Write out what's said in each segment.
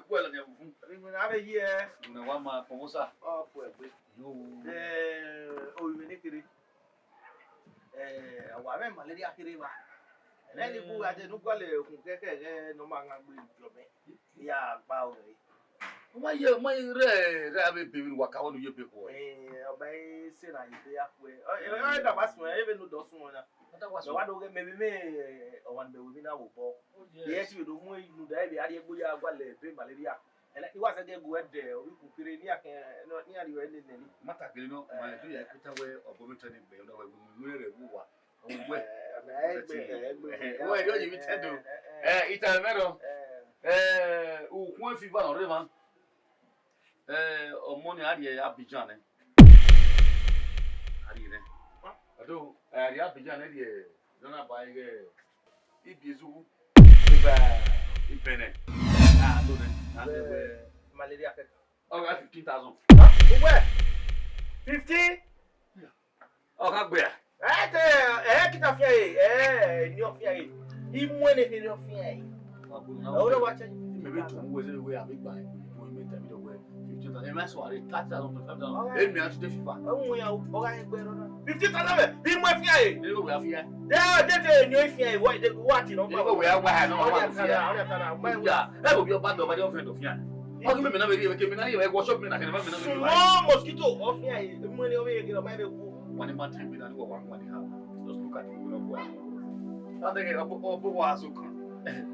well and everything. When I hear One man from Osa. oh, you make it. I went malaria. And then you go at the Nucale, no man will be. Yeah, bow. My rabbit people walk out of your people. Obey, say, I way. I heard about even though those one. That was what maybe me or one day within our ball. Yes, you do more, you do the idea, we are well, malaria. And it was a good word there, we could put it not near the end. Matacino, my dear, put away or vomiting, we really woo. Where do you tend to? It's a matter. One fever on river. Or money, Abidjan. I do. The Abidjan, don't buy Ibizu, Benin. Malaria. Oh, 15,000. Where? 50? Oh, how where? Kita fiai, new fiai. Imwene ni new fiai. Ora wacha. Maybe to who is the way I make by. We make them the way. 15,000. That's why they 30,000 to 5,000. Let me ask the FIFA. Oh, we are okay. 50,000. Imwe fiai. They go where fiai. Yeah, that new fiai. What you know? They go where I know. Yeah, that will be a bad of my friend of fiai. How come I never came in here? Wash up me. I can never be. No mosquito of fiai. The money over here. My one man time been one money how just look at it. I think I was so come.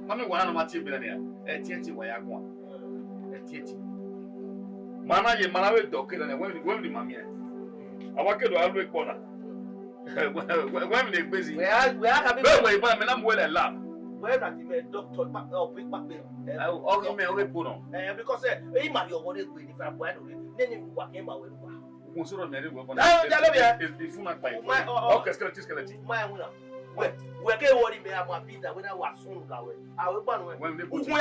Mammy, one of my team there. A TNT way I want. A TNT. Mamma, you married doctor and when the mammy. I want to have a corner. When they busy, we are having I'm well and laugh. Where not even doctor or big back there. I'll give me a way put on. Because he might be already if I'm well, then you walk him away. Consider married woman. It's full of my okay, skeleton. My winner. We're getting what he may have Peter when I was soon away. I will when they put you when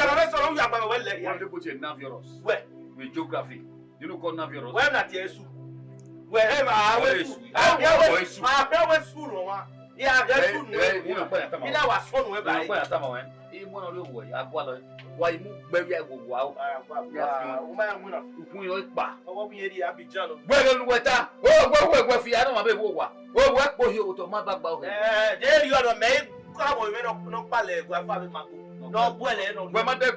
they put you in Navios. Where? With geography. You know, called Navios. Where not yes. Wherever I went soon. Yeah, that's soon. You know, I was fun with I in one of the way. Why move baby? I go wow. We look back. What we had Abidjan. Well, what? Oh, I don't have a war. Oh, what for you to my back? There you are a maid. Come on, no ballet, grandfather. No, well, no, my dad,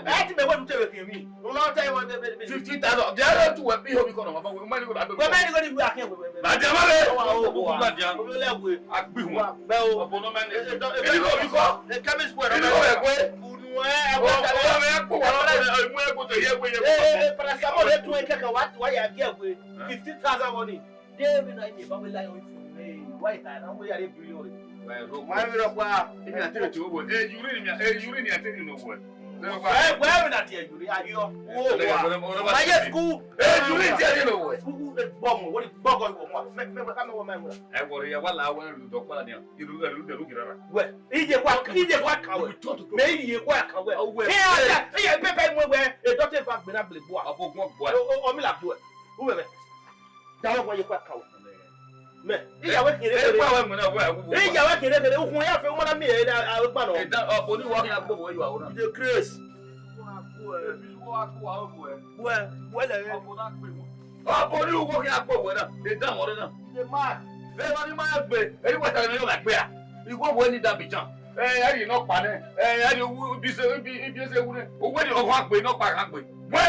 I think I want to tell me. No, not 15,000. They are to a big home. We might go back. We're going to be back here. Well,